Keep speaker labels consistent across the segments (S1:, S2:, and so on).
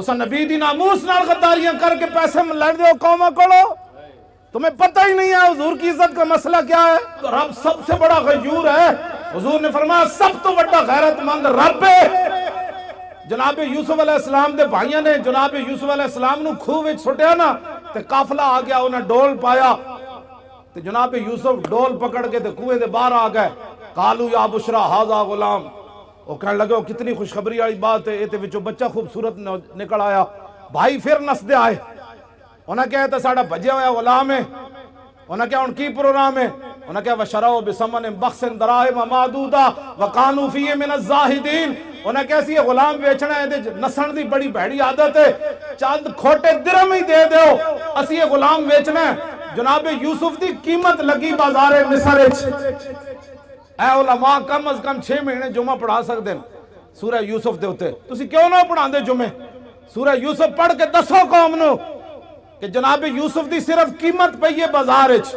S1: تسا نبی دی ناموس نال غداریاں کر کے پیسے لڑ دے ہو قوماں کولو، تمہیں پتہ ہی نہیں ہے حضور کی عزت کا مسئلہ کیا ہے. تو رب سب سے بڑا غیور ہے. حضور نے فرمایا سب تو بڑا غیرت مند رب ہے. جناب یوسف علیہ السلام دے بھائیاں نے جناب یوسف علیہ السلام نو کھوہ وچ سٹیا نا تے قافلہ آ گیا، انہیں ڈول پایا تے جناب یوسف ڈول پکڑ کے تے کنویں دے باہر آ گئے. قالو یا بشرا ھذا غلام، وہ کہنے لگے وہ کتنی خوشخبری والی بات ہے، یہ وچوں بچہ خوبصورت نکل آیا. بھائی پھر نسدے آئے، انہیں کہا تو ساڑا بھجیا ہوا غلام ہے. انہیں کہا ان کی پروگرام ہے. انہیں کہا وَشَرَوْا بِثَمَنٍ بَخْسٍ دَرَاهِمَ مَعْدُودَةٍ وَكَانُوا فِيهِ مِنَ الزَّاهِدِينَ. انہیں کیسی ہے غلام بیچنا ہے، نسن دی بڑی بھیڑی عادت ہے، چند کھوٹے درہم ہی دے دیو اسی یہ غلام بیچنا ہے. جناب یوسف دی قیمت لگی بازار مصر وچ. اے علماء کم از کم 6 مہینے جمعہ پڑھا سکتے ہیں سورہ یوسف دے ہوتے، تسی کیوں نہ پڑھاندے جمعے؟ سورہ یوسف پڑھ کے دسو قوم نو کہ جناب یوسف دی صرف قیمت پئی ہے بازار وچ.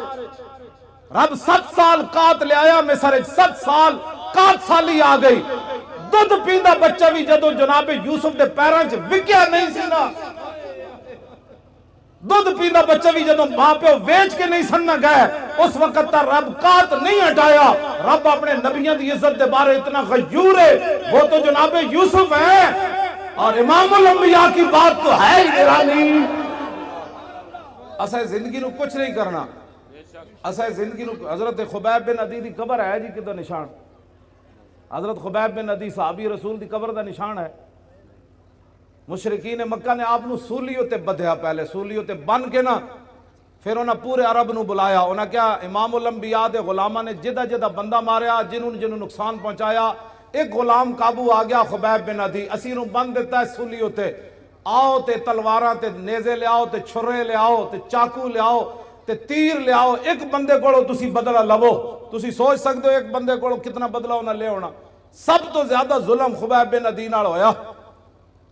S1: رب 7 سال قات لے آیا مصر وچ، 7 سال قات سالی آ گئی. دودھ پیندا بچہ بھی جدو جناب یوسف دے پیراں وچ وکیا نہیں سی نا، دودھ پیندا بچہ بھی جدو ماں پیو ویچ کے نہیں سننا گئے، اس وقت تا رب قات نہیں ہٹایا. رب اپنے نبیوں دی عزت دے بارے اتنا غیور ہے، وہ تو جناب یوسف ہے. اور امام الانبیاء کی بات تو ہے ہی نرالی. اسے زندگی نو کچھ نہیں کرنا، اسے زندگی نو. حضرت خبیب بن عدی دی قبر ہے جی کدھر نشان؟ حضرت خبیب بن عدی صحابی رسول دی قبر دا نشان ہے. مشرکین مکہ نے آپ نو سولیوں تے بدھیا، پہلے سولیوں تے بن کے نا پھر انہاں پورے عرب نو بلایا. انہاں کیا امام الانبیاء دے غلامہ نے جدہ جدہ بندہ ماریا، جنہوں نقصان پہنچایا. ایک غلام قابو آ گیا خبیب بن عدی، اسی نو بند دیتا ہے سولیوں تے. آؤ تے تلواراں تے نیزے لے آؤ تے چھرے لے آؤ تے چاقو لے آؤ تے تیر لے آؤ. ایک بندے کو تسی بدلہ لو. تسی سوچ سکتے ہو ایک بندے کو کتنا بدلہ انہاں لے ہونا. سب تو زیادہ ظلم خبیب بن عدی نال ہویا.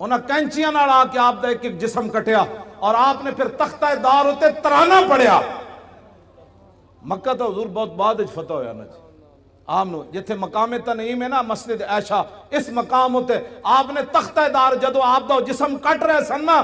S1: انہاں کینچیاں نال آ کے آپ دا ایک ایک جسم کٹیا اور آپ نے پھر تختہ دار ہوتے ترانہ پڑھیا. مکہ تو حضور بہت بعد اچ فتح ہویا نا جی. آپ نے جتھے مقام تنعیم ہے نا مسجد عائشہ، اس مقام ہوتے آپ نے تختہ دار جدو آپ دا جسم کٹ رہے سن نا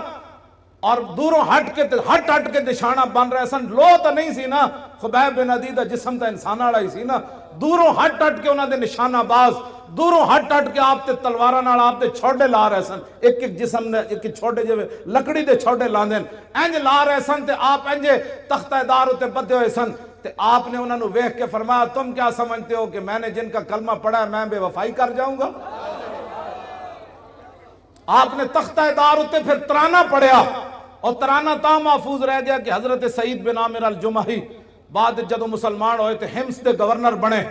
S1: اور دوروں ہٹ کے نشانہ بن رہے سن. لو تو نہیں سی نا، خبیب بن عدی دا جسم تا انسان والا ہی سی نا. دوروں ہٹ کے انہاں دے نشانہ باز، دوروں ہٹ کے آپ تے تلواراں نال آپ تے چھوڑے لا رہے سن. ایک ایک جسم نے ایک چھوڑے جو لکڑی دے چھوڑے لاندے انج لا رہے سن تے آپ انج تختہ دار ہوتے بدھے ہوئے سن. تے آپ نے انہوں نے ویکھ کے فرمایا تم کیا سمجھتے ہو کہ میں نے جن کا کلمہ پڑھا ہے میں بے وفائی کر جاؤں گا؟ آپ نے تختہ دار ہوتے پھر ترانہ پڑھیا اور ترانہ تا محفوظ رہ گیا کہ حضرت سعید بن عامر الجمحی بعد جدو مسلمان ہوئے تے حمص دے گورنر بنے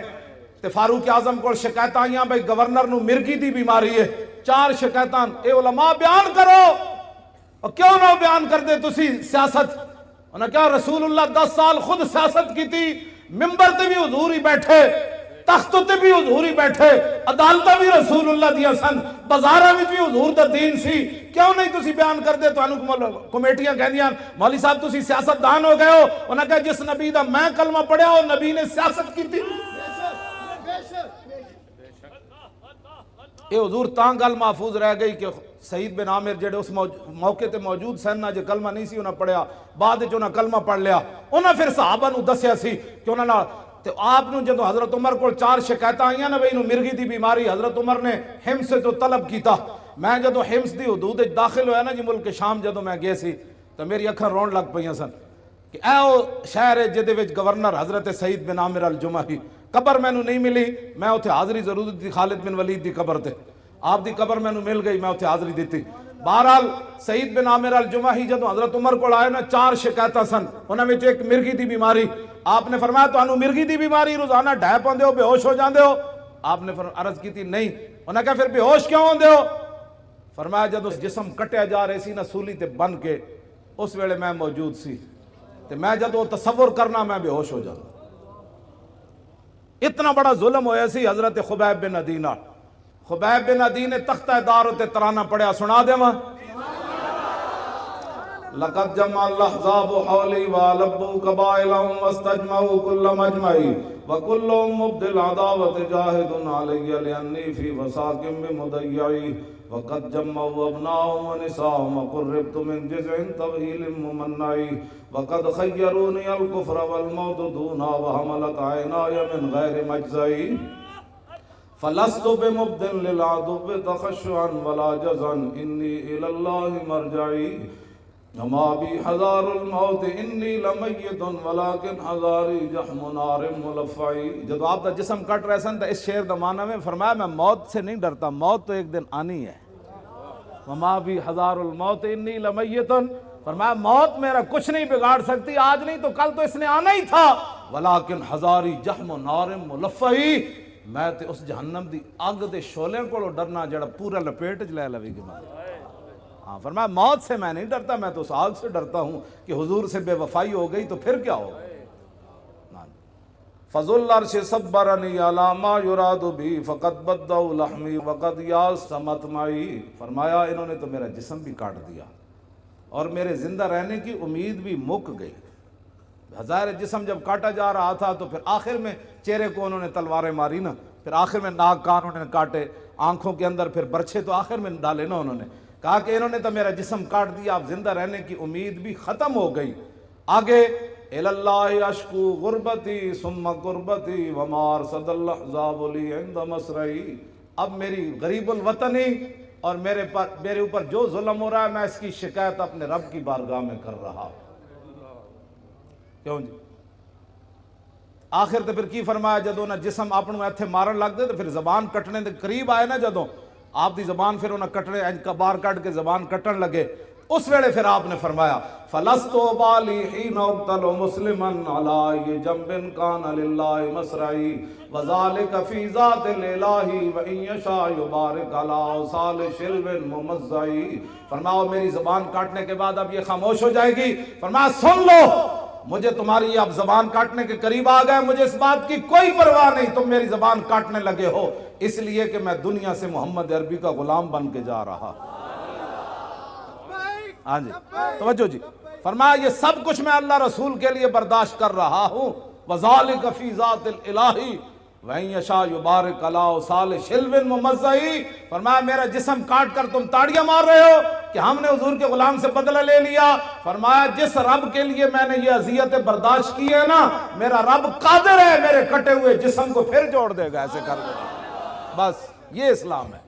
S1: تے فاروق اعظم کو شکایت آئیاں بھئی گورنر نو مرگی دی بیماری ہے. 4 شکایتان اے علماء بیان کرو. اور کیوں نہ بیان کر دے تسی سیاست؟ انہاں کیا رسول اللہ 10 سال خود سیاست کی تھی، ممبر تے بھی حضور ہی بیٹھے، تخت تے بھی حضور ہی بیٹھے، عدالتہ بھی رسول اللہ دیا سن، بازارہ بھی حضور دا دین سی. کیوں نہیں تسی بیان کر دے؟ تو انہوں کمیٹیاں کہہ دیاں مولوی صاحب تسی سیاست دان ہو گئے ہو. انہاں کہا جس نبی دا میں کلمہ پڑھیا ہو نبی نے سیاست کی تھی. اے حضور تاں گل محفوظ رہ گئی کہ سعید بن عامر جڑے اس موقع تے موجود سن نہ جو کلمہ نہیں سی انہاں پڑھیا، بعد جو انہاں کلمہ پڑھ لیا. انہاں پھر صحابہ نو دسیا سی کہ انہاں نہ تے آپ نو جدو حضرت عمر کو 4 شکایتاں آئیاں نا بھئی انہوں مرگی دی بیماری، حضرت عمر نے حمص سے تو طلب کیتا. میں جدو حمص دی حدود داخل ہویا نا جی ملک شام جدو میں گئے سی تو میری اکھاں رون لگ پئیاں سن کہ اے او شہر ہے جدے وچ گورنر حضرت سعید بن عامر الجمحی. قبر میں نو نہیں ملی، میں اتھے حاضری ضرور دی خالد بن ولید دی قبر تے، آپ دی قبر میں نو مل گئی، میں اتھے حاضری دیتی. بہرحال سعید بن عامر الجمحی جدو حضرت عمر کو آئے نا 4 شکایتاں سن، انہاں وچ ایک مرگی دی بیماری. آپ نے فرمایا تو انہوں مرگی دی بیماری روزانہ ڈھائے پاندے ہو، بے ہوش ہو جاندے ہو؟ آپ نے عرض کی تھی نہیں. انہاں کہا پھر بے ہوش کیوں ہوندے ہو؟ فرمایا جدو جسم کٹیا جا رہے سی نا سولی تے بن کے اس ویلے میں موجود سی تے میں جدو تصور کرنا میں بے ہوش ہو جانا. اتنا بڑا ظلم ہویا سی حضرت خبیب بن عدی نال. خبیب بن عدی نے تختہ دار ہوتے ترانہ پڑھیا، سنا دے ماں. لقد جمع الاحزاب حولی والبوا قبائلهم واستجمعوا كل مجمعی وكلهم مبدل عداوت جاہد علی لانی فی وساق بمضیعی وقد جمعوا ابناهم ونساهم وقربت من جزع طويل ممنعي وقد خيروني الكفر والموت دونا وحملت عيناي من غير مجزعي فلست بمبد للعدو تخشعا ولا جزعا إني إلى الله مرجعي وما بي حذار الموت انی لمیت ولیکن حذاری جحم نار ملفعی. جب آپ کا جسم کٹ رہے سن تو اس شعر دا معنی میں فرمایا میں موت سے نہیں ڈرتا، موت تو ایک دن آنی ہے. وما بی حذار الموت انی لمیت، فرمایا موت میرا کچھ نہیں بگاڑ سکتی، آج نہیں تو کل تو اس نے آنا ہی تھا. ولیکن حذاری جحم نار ملفعی، میں تے اس جہنم دی اگ دے شعلے کو ڈرنا جڑا پورا لپیٹ چ لے لوی گی. ہاں فرمایا موت سے میں نہیں ڈرتا، میں تو اس آگ سے ڈرتا ہوں کہ حضور سے بے وفائی ہو گئی تو پھر کیا ہوگا. فضل العرش صبرنی علی ما یراد بی فقد بدوا لحمی وقد یاس مطمعی. فرمایا انہوں نے تو میرا جسم بھی کاٹ دیا اور میرے زندہ رہنے کی امید بھی مک گئی. ہزار جسم جب کاٹا جا رہا تھا تو پھر آخر میں چہرے کو انہوں نے تلواریں ماری نا، پھر آخر میں ناک کان انہوں نے کاٹے، آنکھوں کے اندر پھر برچھے تو آخر میں ڈالے نا. انہوں نے کہا کہ انہوں نے تو میرا جسم کاٹ دیا، اب زندہ رہنے کی امید بھی ختم ہو گئی. آگے الاللہ اشکو غربتی ثم قربتی وما ارصد الاحزاب لی عند مسرعی. اب میری غریب الوطنی اور میرے اوپر جو ظلم ہو رہا ہے میں اس کی شکایت اپنے رب کی بارگاہ میں کر رہا. کیوں جی؟ آخر تو پھر کی فرمایا جدوں نہ جسم اپنوں ایتھے مارن لگ دے تو پھر زبان کٹنے دے قریب آئے نا، جدوں آپ دی زبان پھر انہیں کٹنے باہر کٹ کے زبان کٹن لگے، اس ویلے پھر آپ نے فرمایا فَلَسْتُ بَالِي حِينَ اُقْتَلُ مُسْلِمًا عَلَىٰ جَنْبٍ كَانَ لِلَّهِ مَسْرَعِي وَذَلِكَ فِي ذَاتِ الْإِلَٰهِ وَإِن يَشَاء يُبَارِكْ عَلَىٰ أَوْصَالِ شِلْوٍ مُمَزَّعِي. فرمایا میری زبان کاٹنے کے بعد اب یہ خاموش ہو جائے گی. فرمایا سن لو، مجھے تمہاری اب زبان کاٹنے کے قریب آ گئے، مجھے اس بات کی کوئی پرواہ نہیں تم میری زبان کاٹنے لگے ہو، اس لیے کہ میں دنیا سے محمد عربی کا غلام بن کے جا رہا. ہاں جی توجہ جی. فرمایا یہ سب کچھ میں اللہ رسول کے لیے برداشت کر رہا ہوں. وَذَلِكَ فِي ذَاتِ الْإِلَٰهِ وَإِن يَشَاء يُبَارِكْ عَلَىٰ أَوْصَالِ شِلْوٍ مُمَزَّعِي. فرمایا میرا جسم کاٹ کر تم تاڑیاں مار رہے ہو کہ ہم نے حضور کے غلام سے بدلہ لے لیا. فرمایا جس رب کے لیے میں نے یہ اذیتیں برداشت کی ہے نا، میرا رب قادر ہے میرے کٹے ہوئے جسم کو پھر جوڑ دے گا ایسے کر کے. بس یہ اسلام ہے.